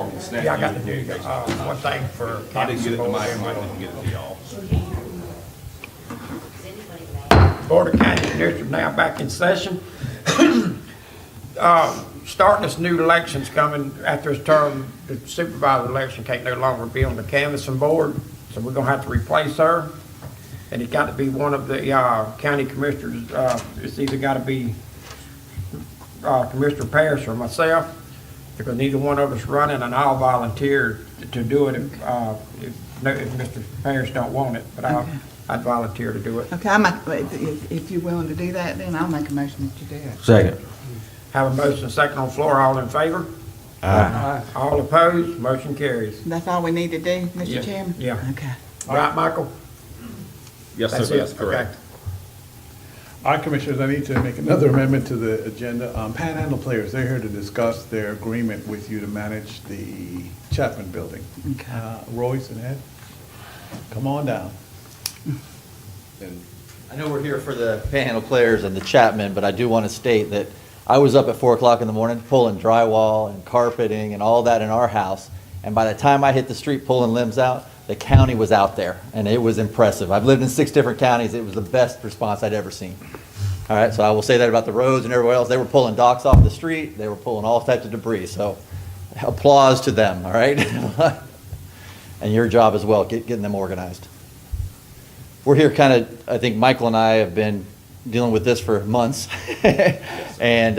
Yeah, I got to do one thing for. I didn't get it to Mike, Mike didn't get it to y'all. Board of County Commissioners now back in session. Starting this new elections coming after his term, the supervisor election can't no longer be on the canvassing board, so we're gonna have to replace her. And it's got to be one of the county commissioners. It's either got to be Commissioner Parrish or myself, because neither one of us running, and I'll volunteer to do it if Mr. Parrish don't want it, but I'd volunteer to do it. Okay, if you're willing to do that, then I'll make a motion that you do it. Second. Have a motion second on the floor, all in favor? Aye. All opposed, motion carries. That's all we need to do, Yeah, Mr. Chairman? yeah. Okay. Right, Michael? Yes, sir, That's that's it, correct. okay. All right, Commissioners, I need to make another amendment to the agenda. Panhandle Players, they're here to discuss their agreement with you to manage the Chapman Building. Okay. Royce and Ed, come on down. And I know we're here for the Panhandle Players and the Chapman, but I do want to state that I was up at 4 o'clock in the morning pulling drywall and carpeting and all that in our house. And by the time I hit the street pulling limbs out, the county was out there, and it was impressive. I've lived in 6 different counties. It was the best response I'd ever seen. All right, so I will say that about the roads and everywhere else. They were pulling docks off the street. They were pulling all types of debris. So applause to them, all right? And your job as well, getting them organized. We're here kind of, I think Michael and I have been dealing with this for months. And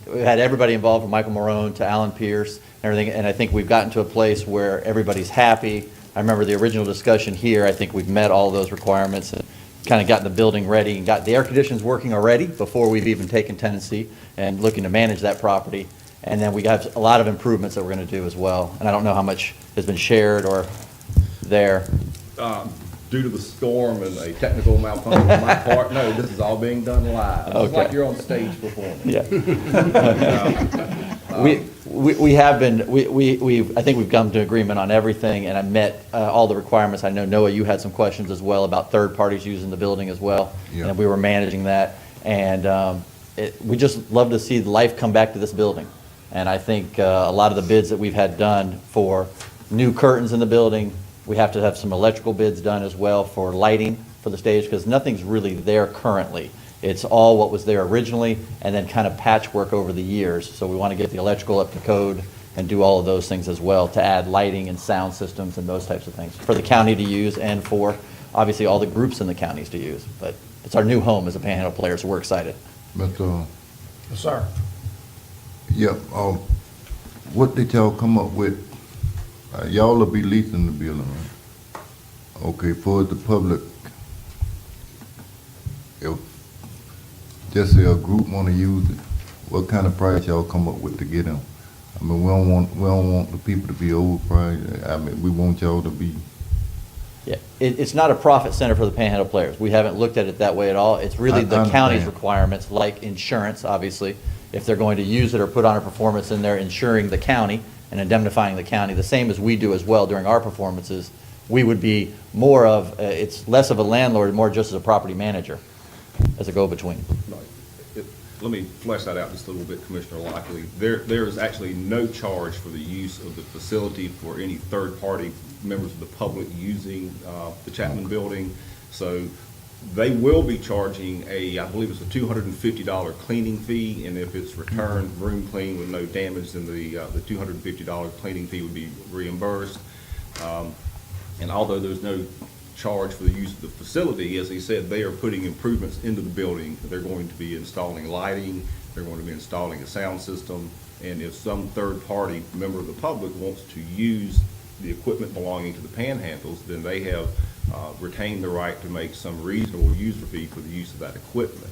we had everybody involved, from Michael Marone to Alan Pierce and everything. And I think we've gotten to a place where everybody's happy. I remember the original discussion here. I think we've met all those requirements and kind of gotten the building ready and got the air conditioners working already before we've even taken tenancy and looking to manage that property. And then we have a lot of improvements that we're going to do as well. And I don't know how much has been shared or there. Due to the storm and a technical malfunction on my part, no, this is all being done live. It's Okay. like you're on stage performing. Yeah. We have been, I think we've come to agreement on everything, and I met all the requirements. I know, Noah, you had some questions as well about third parties using the building as well. Yeah. And we were managing that. And we just love to see life come back to this building. And I think a lot of the bids that we've had done for new curtains in the building, we have to have some electrical bids done as well for lighting for the stage, because nothing's really there currently. It's all what was there originally, and then kind of patchwork over the years. So we want to get the electrical up to code and do all of those things as well, to add lighting and sound systems and those types of things for the county to use, and for obviously all the groups in the counties to use. But it's our new home as a Panhandle Player, so we're excited. But, Yes, sir. yeah, what did y'all come up with? Y'all will be leasing the building, right? Okay, for the public, if just say a group want to use it, what kind of price y'all come up with to get them? I mean, we don't want the people to be overpriced. I mean, we want y'all to be. Yeah, it's not a profit center for the Panhandle Players. We haven't looked at it that way at all. It's really I the county's understand. requirements, like insurance, obviously. If they're going to use it or put on a performance in there, insuring the county and indemnifying the county, the same as we do as well during our performances. We would be more of, it's less of a landlord, more just as a property manager, as a go-between. Let me flesh that out just a little bit, Commissioner Lockley. There is actually no charge for the use of the facility for any third-party members of the public using the Chapman Building. So they will be charging I believe it's a $250 cleaning fee, and if it's returned room clean with no damage, then the $250 cleaning fee would be reimbursed. And although there's no charge for the use of the facility, as he said, they are putting improvements into the building. They're going to be installing lighting, they're going to be installing a sound system, and if some third-party member of the public wants to use the equipment belonging to the Panhandles, then they have retained the right to make some reasonable user fee for the use of that equipment.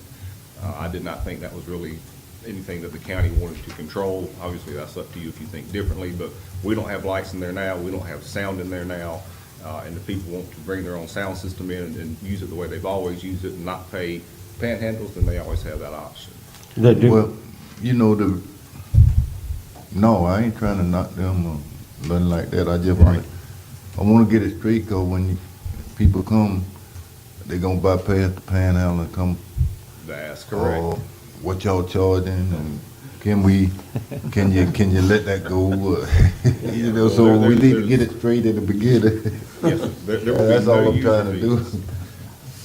I did not think that was really anything that the county wanted to control. Obviously, that's up to you if you think differently, but we don't have lights in there now, we don't have sound in there now. And if people want to bring their own sound system in and use it the way they've always used it and not pay Panhandles, then they always have that option. Well, you know, no, I ain't trying to knock them or nothing like that. I just want to get it straight, because when people come, they gonna bypass the Panhandle and come. That's correct. What y'all charging and can you let that go? You know, so we need to get it straight in the beginning. Yes, sir. There will be That's all no I'm trying to user do. fees.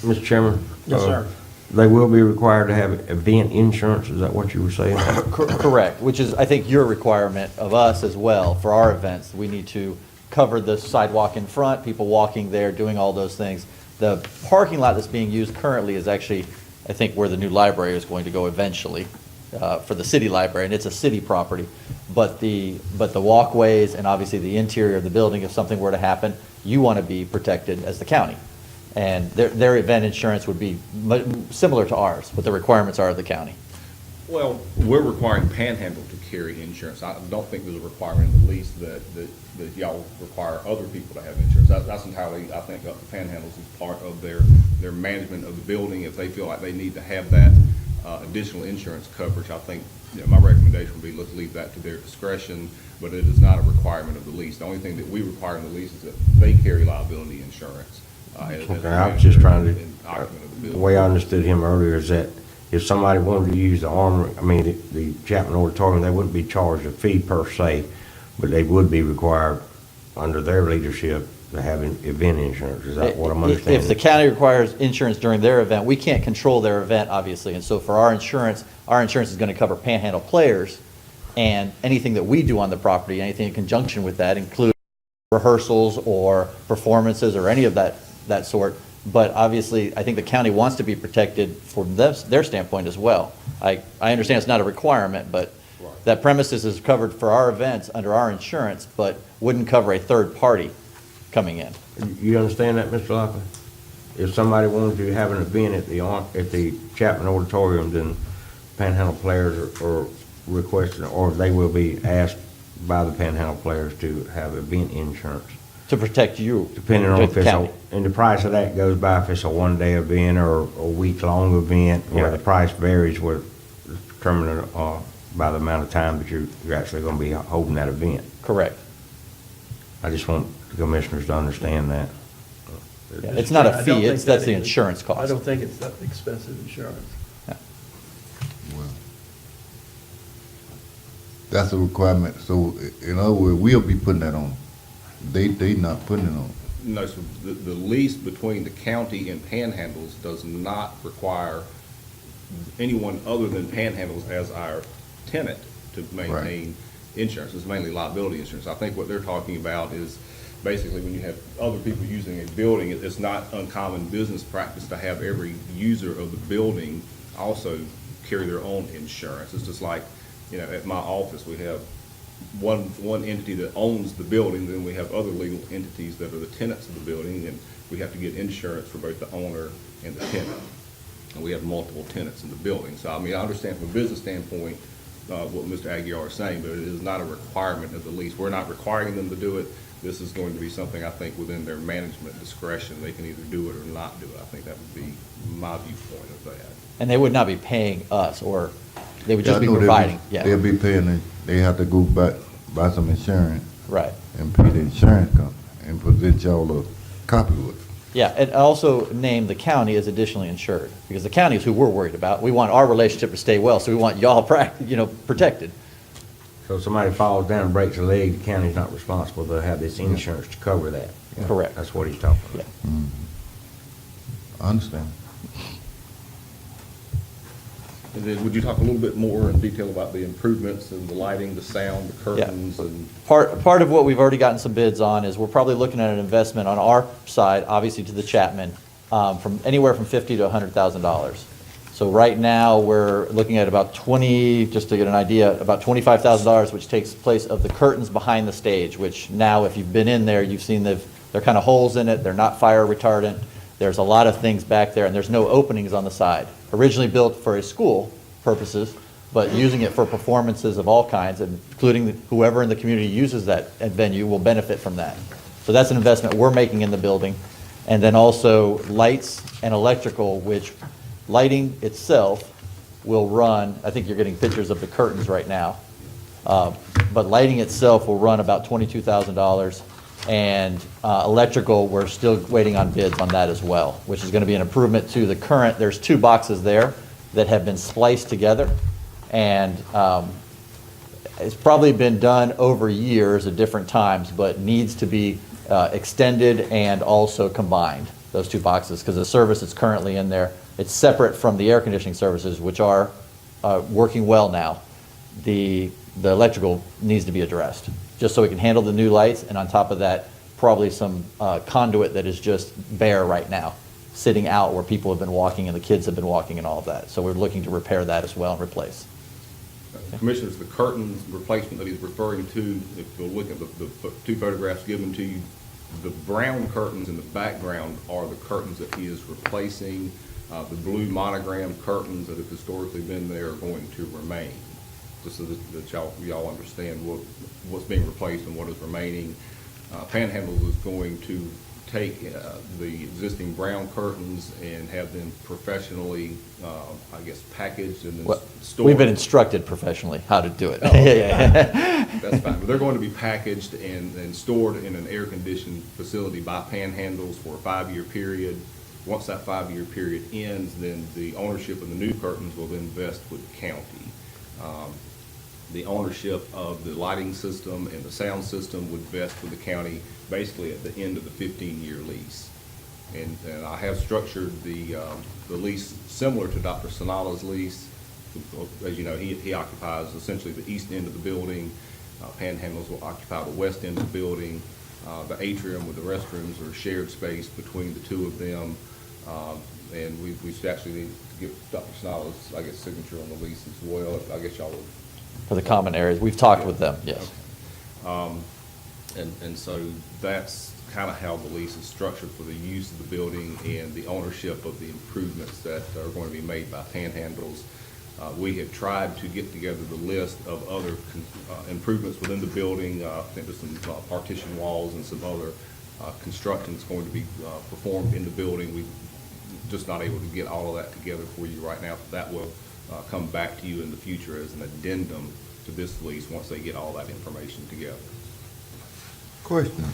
Mr. Chairman? Yes, sir. They will be required to have event insurance, is that what you were saying? Correct, which is, I think, your requirement of us as well. For our events, we need to cover the sidewalk in front, people walking there, doing all those things. The parking lot that's being used currently is actually, I think, where the new library is going to go eventually, for the city library, and it's a city property. But the walkways and obviously the interior of the building, if something were to happen, you want to be protected as the county. And their event insurance would be similar to ours, what the requirements are of the county. Well, we're requiring Panhandle to carry insurance. I don't think there's a requirement in the lease that y'all require other people to have insurance. That's entirely, I think, up to Panhandle's as part of their management of the building. If they feel like they need to have that additional insurance coverage, I think, you know, my recommendation would be let's leave that to their discretion, but it is not a requirement of the lease. The only thing that we require in the lease is that they carry liability insurance. Okay, I was just trying to, Occupant of the the building. way I understood him earlier is that if somebody wanted to use the armory, I mean, the Chapman Auditorium, they wouldn't be charged a fee per se, but they would be required under their leadership to have an event insurance. Is that what I'm understanding? If the county requires insurance during their event, we can't control their event, obviously. And so for our insurance is going to cover Panhandle players and anything that we do on the property, anything in conjunction with that, including rehearsals or performances or any of that sort. But obviously, I think the county wants to be protected from their standpoint as well. I understand it's not a requirement, but that premises is covered for our events under our insurance, but wouldn't cover a third party coming in. You understand that, Mr. Lockley? If somebody wanted to have an event at the Chapman Auditorium, then Panhandle players are requested, or they will be asked by the Panhandle players to have event insurance. To protect you. Depending on the if it's county. and the price of that goes by if it's a one-day event or a week-long event. You know, the price varies with determined by the amount of time that you're actually going to be holding that event. Correct. I just want the commissioners to understand that. Yeah, it's not a I don't fee, think that's the that is- insurance cost. I don't think it's that expensive insurance. Well, that's a requirement, so in other words, we'll be putting that on. They not putting it on. No, sir. The lease between the county and Panhandles does not require anyone other than Panhandles as our tenant to maintain insurance. It's mainly liability insurance. I think what they're talking about is basically when you have other people using a building, it's not uncommon business practice to have every user of the building also carry their own insurance. It's just like, you know, at my office, we have one entity that owns the building, then we have other legal entities that are the tenants of the building, and we have to get insurance for both the owner and the tenant. And we have multiple tenants in the building. So, I mean, I understand from a business standpoint, what Mr. Aguirre is saying, but it is not a requirement of the lease. We're not requiring them to do it. This is going to be something, I think, within their management discretion. They can either do it or not do it. I think that would be my viewpoint of that. And they would not be paying us, or they would just I be know providing, They'll yeah, be paying, they have to go buy some insurance right. and pay the insurance company and present y'all a copy of it. Yeah, and also name the county as additionally insured, because the county is who we're worried about. We want our relationship to stay well, so we want y'all protected. So if somebody falls down and breaks a leg, the county's not responsible. They'll have this insurance to cover that. Correct. That's what he's talking Yeah. about. I understand. And then would you talk a little bit more in detail about the improvements and the lighting, the sound, the curtains, and? Part of what we've already gotten some bids on is we're probably looking at an investment on our side, obviously to the Chapman, from anywhere from $50,000 to $100,000. So right now, we're looking at about just to get an idea, about $25,000, which takes place of the curtains behind the stage, which now, if you've been in there, you've seen they're kind of holes in it, they're not fire retardant, there's a lot of things back there, and there's no openings on the side. Originally built for a school purposes, but using it for performances of all kinds, including whoever in the community uses that venue will benefit from that. So that's an investment we're making in the building. And then also lights and electrical, which lighting itself will run, I think you're getting pictures of the curtains right now, but lighting itself will run about $22,000. And electrical, we're still waiting on bids on that as well, which is going to be an improvement to the current. There's two boxes there that have been spliced together, and It's probably been done over years at different times, but needs to be extended and also combined, those two boxes, because the service that's currently in there, it's separate from the air conditioning services, which are working well now. The electrical needs to be addressed, just so we can handle the new lights, and on top of that, probably some conduit that is just bare right now, sitting out where people have been walking and the kids have been walking and all of that. So we're looking to repair that as well and replace. Commissioners, the curtains replacement that he's referring to, if you'll look at the two photographs given to you, the brown curtains in the background are the curtains that he is replacing. The blue monogram curtains that have historically been there are going to remain, just so that y'all understand what's being replaced and what is remaining. Panhandle is going to take the existing brown curtains and have them professionally, I guess, packaged and then Well, stored. we've been instructed professionally how to do it. Oh, okay. That's fine, but they're going to be packaged and stored in an air-conditioned facility by Panhandles for a 5-year period. Once that 5-year period ends, then the ownership of the new curtains will then vest with the county. The ownership of the lighting system and the sound system would vest with the county basically at the end of the 15-year lease. And I have structured the lease similar to Dr. Sanala's lease. As you know, he occupies essentially the east end of the building. Panhandles will occupy the west end of the building. The atrium with the restrooms are shared space between the two of them. And we actually need to give Dr. Sanala's, I guess, signature on the lease as well. I guess y'all would. For the common areas, we've talked with them, yes. And so that's kind of how the lease is structured for the use of the building and the ownership of the improvements that are going to be made by Panhandles. We have tried to get together the list of other improvements within the building. I think there's some partition walls and some other construction that's going to be performed in the building. We're just not able to get all of that together for you right now. That will come back to you in the future as an addendum to this lease once they get all that information together. Question,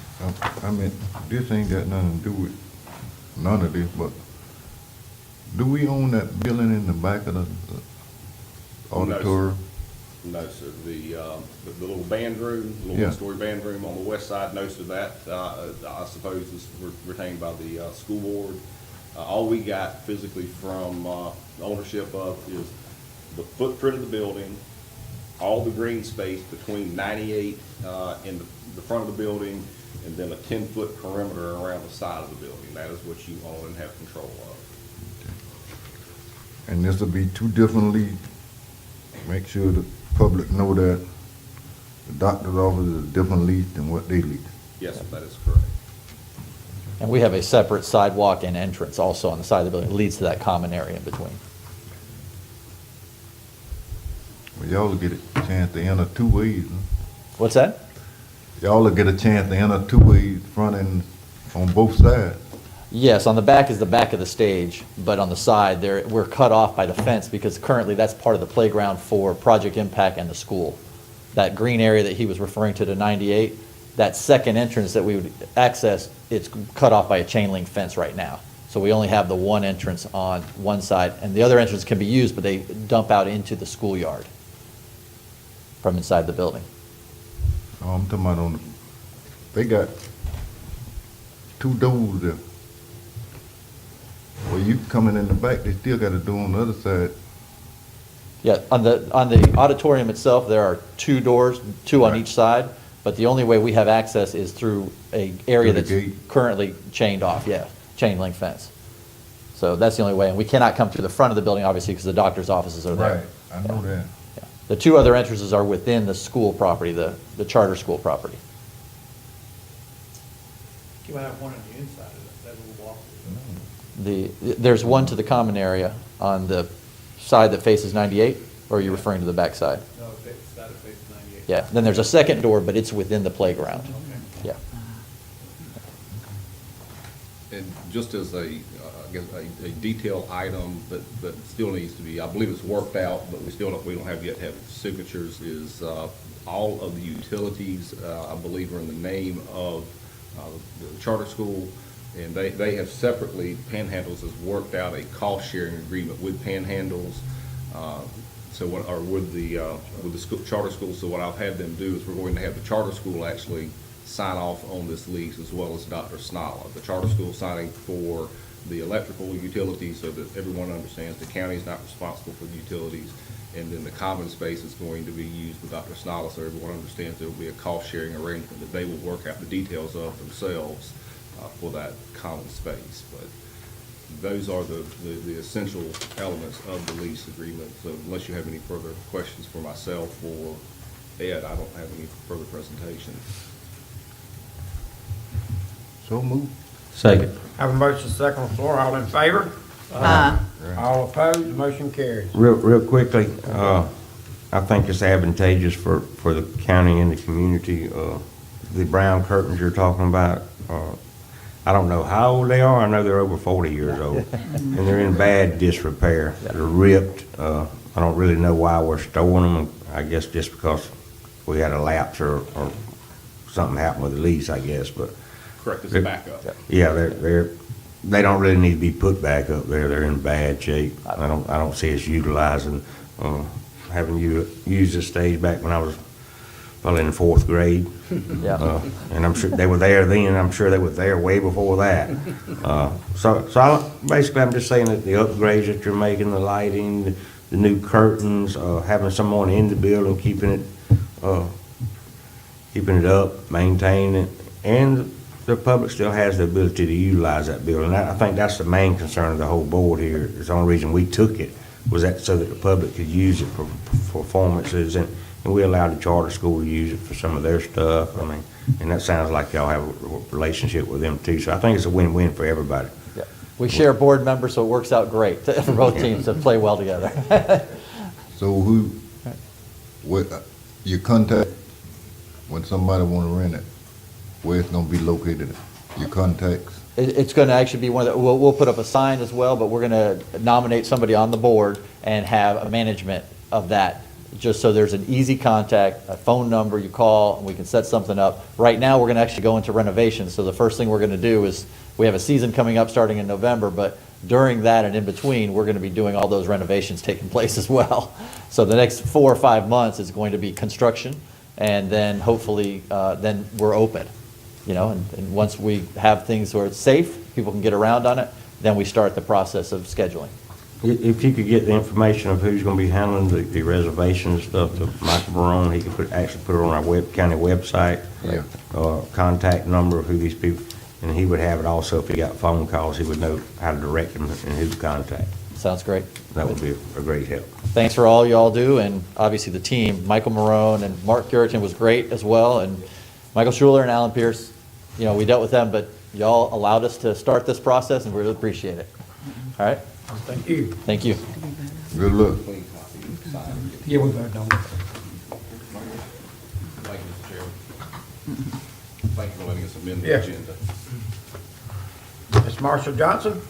I mean, this ain't got nothing to do with none of this, but do we own that building in the back of the auditorium? No, sir. The little band room, the little Yeah. one-story band room on the west side, most of that, I suppose, is retained by the school board. All we got physically from ownership of is the footprint of the building, all the green space between 98 in the front of the building, and then a 10-foot perimeter around the side of the building. That is what you own and have control of. And this will be two different leads. Make sure the public know that the doctor's office is a different lease than what they lease. Yes, that is correct. And we have a separate sidewalk and entrance also on the side of the building, that leads to that common area in between. Well, y'all will get a chance to enter two ways. Huh? What's that? Y'all will get a chance to enter two ways, front and on both sides. Yes, on the back is the back of the stage, but on the side, we're cut off by the fence because currently that's part of the playground for Project Impact and the school. That green area that he was referring to 98, that second entrance that we would access, it's cut off by a chain link fence right now. So we only have the one entrance on one side, and the other entrance can be used, but they dump out into the schoolyard from inside the building. Oh, I'm talking about they got two doors there. Well, you coming in the back, they still got a door on the other side. Yeah, on the auditorium itself, there are two doors, two on Right. each side, but the only way we have access is through a area Through the that's gate? currently chained off, yeah, chain link fence. So that's the only way, and we cannot come through the front of the building, obviously, because the doctor's offices are there. I know that. Yeah. The two other entrances are within the school property, the charter school property. You might have one on the inside of that little walk. There's one to the common area on the side that faces 98, or are you referring to the back side? No, it's that it faces 98. Yeah, then there's a second door, but it's within the playground. Okay. Yeah. And just as I guess a detailed item that still needs to be, I believe it's worked out, but we don't have yet have signatures, is all of the utilities, I believe, are in the name of the charter school, and they have separately, Panhandles has worked out a cost-sharing agreement with Panhandles. So what, or with the school, charter school, so what I'll have them do is we're going to have the charter school actually sign off on this lease as well as Dr. Snala. The charter school signing for the electrical utilities so that everyone understands the county is not responsible for the utilities. And then the common space is going to be used with Dr. Snala so everyone understands there will be a cost-sharing arrangement that they will work out the details of themselves for that common space. But those are the essential elements of the lease agreement. So unless you have any further questions for myself or Ed, I don't have any further presentation. So move. Second. Have a motion second on the floor, all in favor? Aye. All opposed, motion carries. Real quickly, I think it's advantageous for the county and the community. The brown curtains you're talking about, I don't know how old they are. I know they're over 40 years old. And they're in bad disrepair. They're ripped. I don't really know why we're storing them. I guess just because we had a lapse or something happened with the lease, I guess, but. Correct, as a backup. Yeah, they don't really need to be put back up there. They're in bad shape. I don't see us utilizing, having used this stage back when I was probably in the 4th grade. Yeah. And I'm sure they were there then. I'm sure they were there way before that. Basically, I'm just saying that the upgrades that you're making, the lighting, the new curtains, having someone in the building, keeping it up, maintaining it, and the public still has the ability to utilize that building. I think that's the main concern of the whole board here. It's the only reason we took it was that so that the public could use it for performances, and we allowed the charter school to use it for some of their stuff. I mean, and that sounds like y'all have a relationship with them too. So I think it's a win-win for everybody. Yeah. We share board members, so it works out great for both teams to play well together. So your contact, when somebody want to rent it, where it's gonna be located, your contacts? It's going to actually be one of the, we'll put up a sign as well, but we're going to nominate somebody on the board and have a management of that, just so there's an easy contact, a phone number you call, and we can set something up. Right now, we're going to actually go into renovations, so the first thing we're going to do is, we have a season coming up starting in November, but during that and in between, we're going to be doing all those renovations taking place as well. So the next 4 or 5 months is going to be construction, and then hopefully, then we're open. You know, and once we have things where it's safe, people can get around on it, then we start the process of scheduling. If you could get the information of who's going to be handling the reservation stuff to Michael Barone, he could actually put it on our county website. Yeah. Contact number of who these people, and he would have it also if he got phone calls, he would know how to direct them and who to contact. Sounds great. That would be a great help. Thanks for all y'all do, and obviously the team, Michael Marone and Mark Curitan was great as well, and Michael Schuler and Alan Pierce. You know, we dealt with them, but y'all allowed us to start this process, and we really appreciate it. All right? Thank you. Thank you. Good luck. Yeah, we voted on it. Thank you, Mr. Chairman. Thank you for letting us amend the Yeah. agenda. Ms. Marshall Johnson?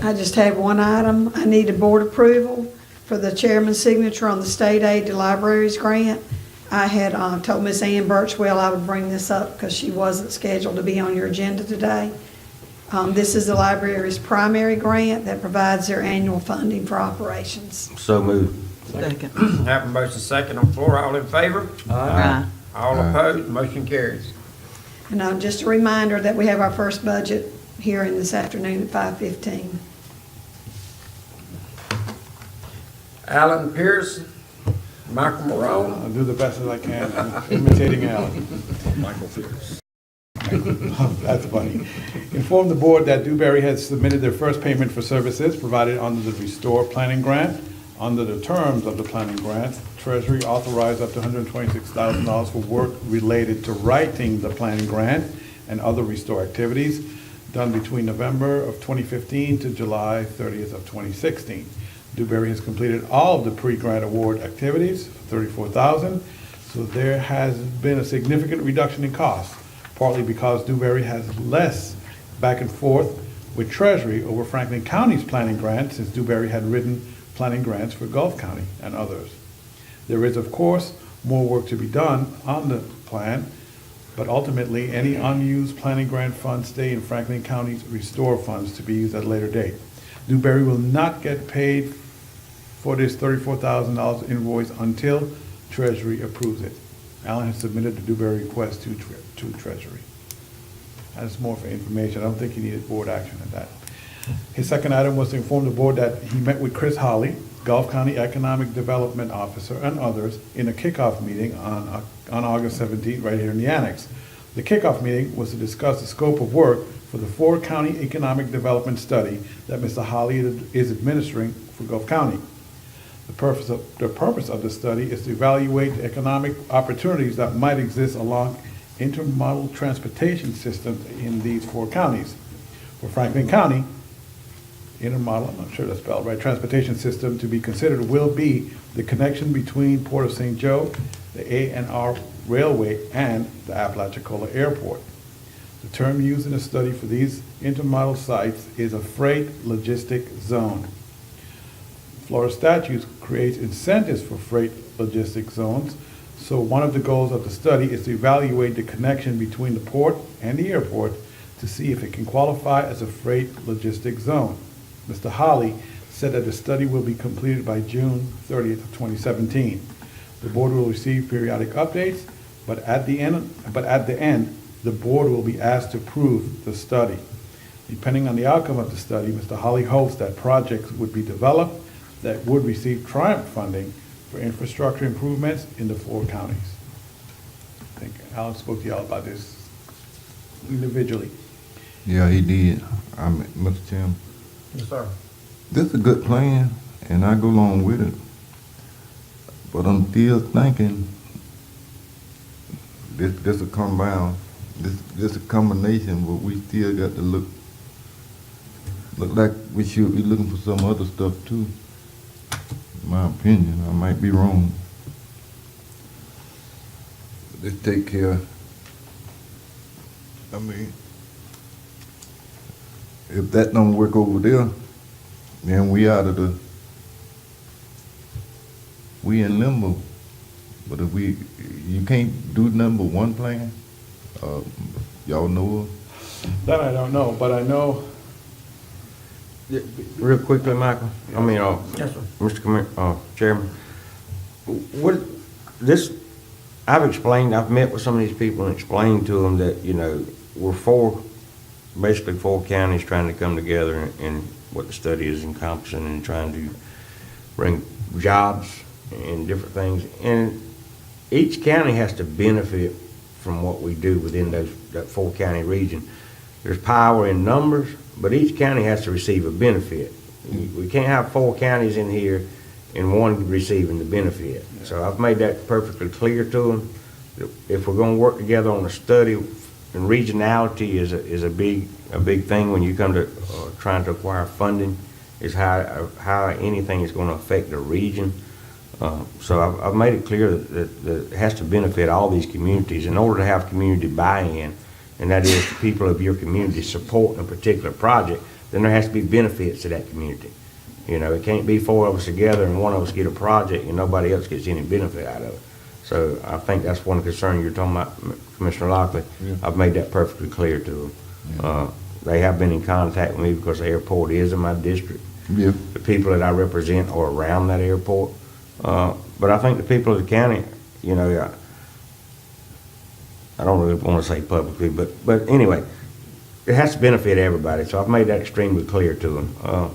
I just have one item. I need a board approval for the chairman's signature on the state aid to libraries grant. I had told Ms. Ann Birchwell I would bring this up because she wasn't scheduled to be on your agenda today. This is the library's primary grant that provides their annual funding for operations. So moved. Second. Have a motion second on the floor, all in favor? Aye. All opposed, motion carries. And just a reminder that we have our first budget hearing this afternoon at 5:15. Alan Pierce, Michael Morone. I'll do the best as I can, imitating Alan. Michael Pierce. That's funny. Inform the board that Dewberry has submitted their first payment for services provided under the Restore Planning Grant. Under the terms of the planning grant, Treasury authorized up to $126,000 for work related to writing the planning grant and other Restore activities done between November of 2015 to July 30th of 2016. Dewberry has completed all of the pre-grant award activities, $34,000, so there has been a significant reduction in costs, partly because Dewberry has less back and forth with Treasury over Franklin County's planning grant since Dewberry had written planning grants for Gulf County and others. There is, of course, more work to be done on the plan, but ultimately, any unused planning grant funds stay in Franklin County's restore funds to be used at a later date. Dewberry will not get paid for this $34,000 invoice until Treasury approves it. Alan has submitted the Dewberry request to Treasury. That's more for information. I don't think he needed board action on that. His second item was to inform the board that he met with Chris Holly, Gulf County Economic Development Officer, and others in a kickoff meeting on August 17th, right here in the annex. The kickoff meeting was to discuss the scope of work for the four-county economic development study that Mr. Holly is administering for Gulf County. The purpose of the study is to evaluate the economic opportunities that might exist along intermodal transportation systems in these four counties. For Franklin County, intermodal, I'm not sure that's spelled right, transportation system to be considered will be the connection between Port of St. Joe, the A&R Railway, and the Apalachicola Airport. The term used in the study for these intermodal sites is a freight logistic zone. Florida statutes creates incentives for freight logistic zones, so one of the goals of the study is to evaluate the connection between the port and the airport to see if it can qualify as a freight logistic zone. Mr. Holly said that the study will be completed by June 30th of 2017. The board will receive periodic updates, but at the end, the board will be asked to approve the study. Depending on the outcome of the study, Mr. Holly hopes that projects would be developed that would receive Triumph funding for infrastructure improvements in the four counties. I think Alan spoke to y'all about this individually. Yeah, he did. Mr. Chairman, Yes, sir. this is a good plan, and I go along with it. But I'm still thinking this a combine, this a combination, but we still got to look like we should be looking for some other stuff too. In my opinion, I might be wrong. Let's take care. I mean, if that don't work over there, then we in limbo. But if you can't do number one plan, y'all know of? That I don't know, but I know, Real quickly, Michael, Yes, sir. Mr. Chairman, what, I've met with some of these people and explained to them that, we're basically four counties trying to come together in what the study is encompassing and trying to bring jobs and different things. And each county has to benefit from what we do within that four-county region. There's power in numbers, but each county has to receive a benefit. We can't have four counties in here and one receiving the benefit. So I've made that perfectly clear to them. If we're going to work together on a study, and regionality is a big thing when you come to trying to acquire funding, is how anything is going to affect the region. So I've made it clear that it has to benefit all these communities in order to have community buy-in, and that is the people of your community supporting a particular project. Then there has to be benefits to that community. It can't be four of us together and one of us get a project and nobody else gets any benefit out of it. So I think that's one concern you're talking about, Commissioner Lockley. Yeah. I've made that perfectly clear to them. Yeah. They have been in contact with me because the airport is in my district. Yeah. The people that I represent are around that airport. But I think the people of the county, I don't really want to say publicly, but anyway, it has to benefit everybody. So I've made that extremely clear to them.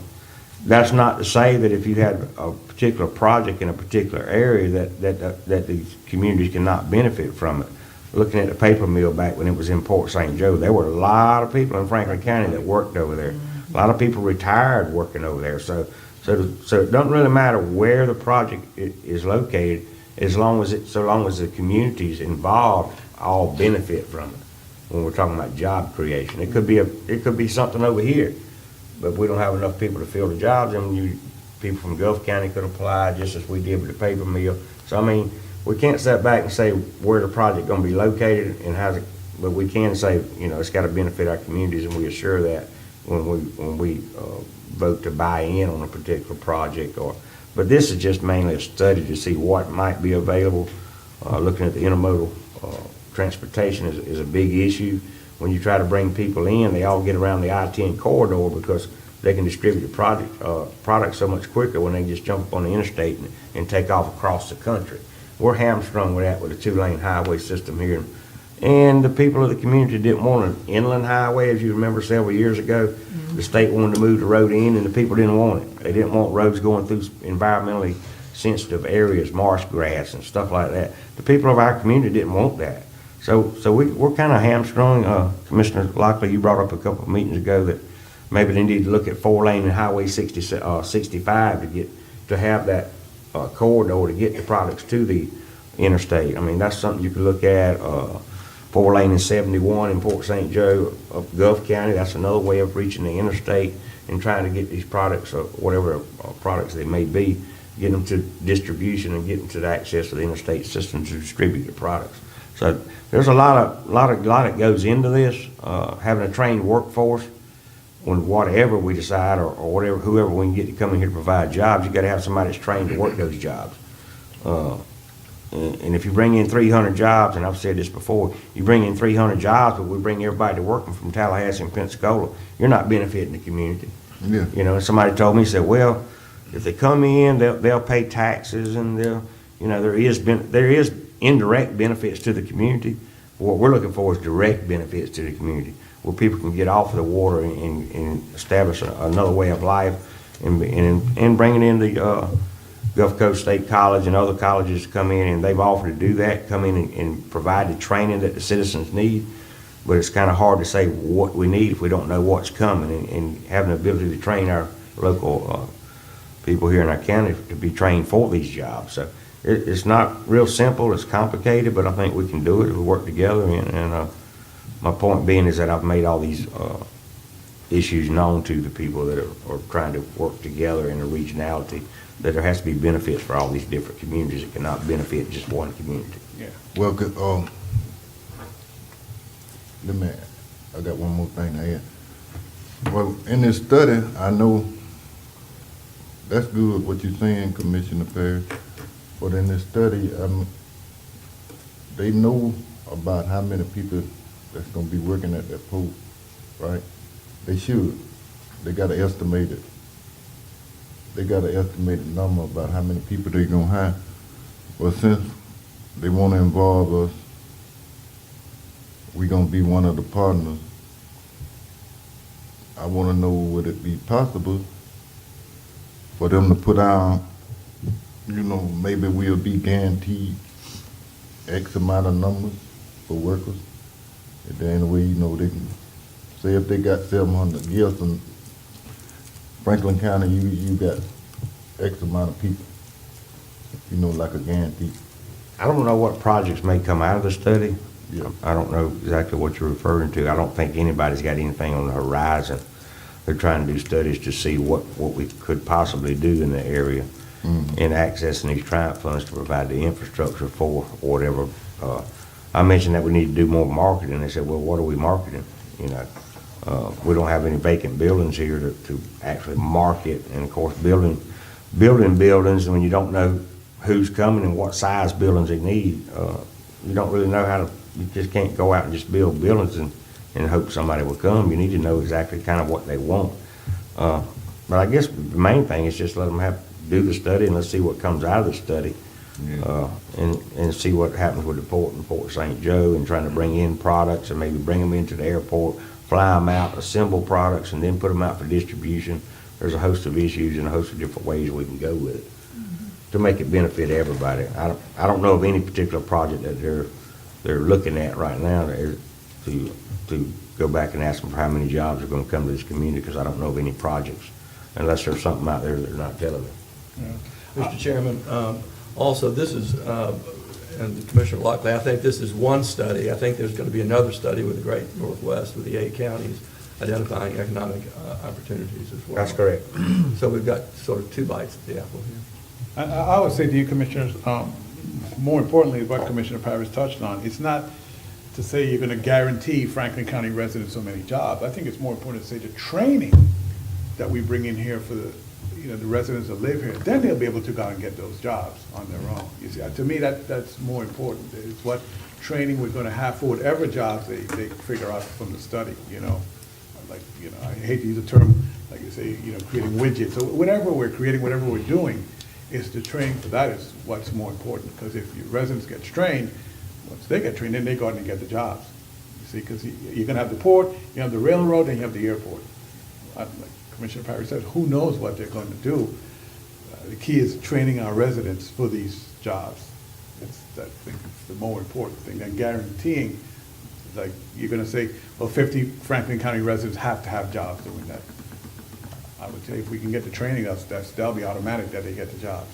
That's not to say that if you had a particular project in a particular area that these communities cannot benefit from it. Looking at the paper mill back when it was in Port St. Joe, there were a lot of people in Franklin County that worked over there. A lot of people retired working over there. So it doesn't really matter where the project is located, so long as the communities involved all benefit from it. When we're talking about job creation, it could be something over here, but if we don't have enough people to fill the jobs, then people from Gulf County could apply just as we did with the paper mill. So we can't sit back and say where the project going to be located and but we can say it's got to benefit our communities, and we assure that when we vote to buy in on a particular project. But this is just mainly a study to see what might be available, looking at the intermodal transportation is a big issue. When you try to bring people in, they all get around the I-10 corridor because they can distribute the product so much quicker when they just jump on the interstate and take off across the country. We're hamstrung with that with a two-lane highway system here. And the people of the community didn't want an inland highway, as you remember several years ago. The state wanted to move the road in, and the people didn't want it. They didn't want roads going through environmentally sensitive areas, marsh grass and stuff like that. The people of our community didn't want that. So we're kind of hamstrung. Commissioner Lockley, you brought up a couple of meetings ago that maybe they need to look at 4-lane and Highway 65 to have that corridor to get the products to the interstate. I mean, that's something you could look at. 4-lane and 71 in Port St. Joe of Gulf County, that's another way of reaching the interstate and trying to get these products, or whatever products they may be, get them to distribution and get them to the access to the interstate system to distribute the products. So there's a lot that goes into this. Having a trained workforce, when whatever we decide or whatever, whoever we can get to come in here to provide jobs, you got to have somebody that's trained to work those jobs. And if you bring in 300 jobs, and I've said this before, you bring in 300 jobs, but we bring everybody to working from Tallahassee and Pensacola, you're not benefiting the community. Yeah. You know, somebody told me, said, well, if they come in, they'll pay taxes, and there is indirect benefits to the community. What we're looking for is direct benefits to the community, where people can get off of the water and establish another way of life, and bringing in the Gulf Coast State College and other colleges come in, and they've offered to do that, come in and provide the training that the citizens need. But it's kind of hard to say what we need if we don't know what's coming, and having the ability to train our local people here in our county to be trained for these jobs. So it's not real simple, it's complicated, but I think we can do it if we work together. And my point being is that I've made all these issues known to the people that are trying to work together in a regionality, that there has to be benefits for all these different communities. It cannot benefit just one community. Yeah. Well, I got one more thing to add. Well, in this study, I know that's good what you're saying, Commissioner Parrish, but in this study, they know about how many people that's gonna be working at that port, right? They should. They got an estimated number about how many people they gonna hire. Well, since they wanna involve us, we gonna be one of the partners. I wanna know, would it be possible for them to put out, maybe we'll be guaranteed X amount of numbers for workers. If there ain't a way, they can, say if they got 700, Gilson, Franklin County, you got X amount of people, like a guarantee. I don't know what projects may come out of the study. Yeah. I don't know exactly what you're referring to. I don't think anybody's got anything on the horizon. They're trying to do studies to see what we could possibly do in the area in accessing these Triumph funds to provide the infrastructure for whatever. I mentioned that we need to do more marketing. They said, well, what are we marketing? We don't have any vacant buildings here to actually market. And of course, building buildings, when you don't know who's coming and what size buildings they need, you don't really know how to, you just can't go out and just build buildings and hope somebody will come. You need to know exactly kind of what they want. But I guess the main thing is just let them do the study, and let's see what comes out of the study. Yeah. And see what happens with the port in Port St. Joe, and trying to bring in products and maybe bring them into the airport, fly them out, assemble products, and then put them out for distribution. There's a host of issues and a host of different ways we can go with it to make it benefit everybody. I don't know of any particular project that they're looking at right now to go back and ask them for how many jobs are going to come to this community, because I don't know of any projects, unless there's something out there they're not telling me. Mr. Chairman, also, this is, and Commissioner Lockley, I think this is one study. I think there's going to be another study with the Great Northwest, with the 8 counties, identifying economic opportunities as well. That's correct. So we've got sort of 2 bites at the apple here. I would say to you, Commissioners, more importantly, what Commissioner Parrish touched on, it's not to say you're going to guarantee Franklin County residents so many jobs. I think it's more important to say the training that we bring in here for the, the residents that live here, then they'll be able to go out and get those jobs on their own. You see, to me, that's more important. It's what training we're gonna have for whatever jobs they figure out from the study, Like, I hate to use the term, like you say, creating widgets, so whatever we're creating, whatever we're doing, is the training for that is what's more important, because if your residents get trained, once they get trained, then they go out and get the jobs. You see, because you're gonna have the port, you have the railroad, and you have the airport. Like Commissioner Parry said, who knows what they're going to do? The key is training our residents for these jobs. I think it's the more important thing than guaranteeing, like, you're gonna say, well, 50 Franklin County residents have to have jobs doing that. I would say if we can get the training, that'll be automatic that they get the jobs.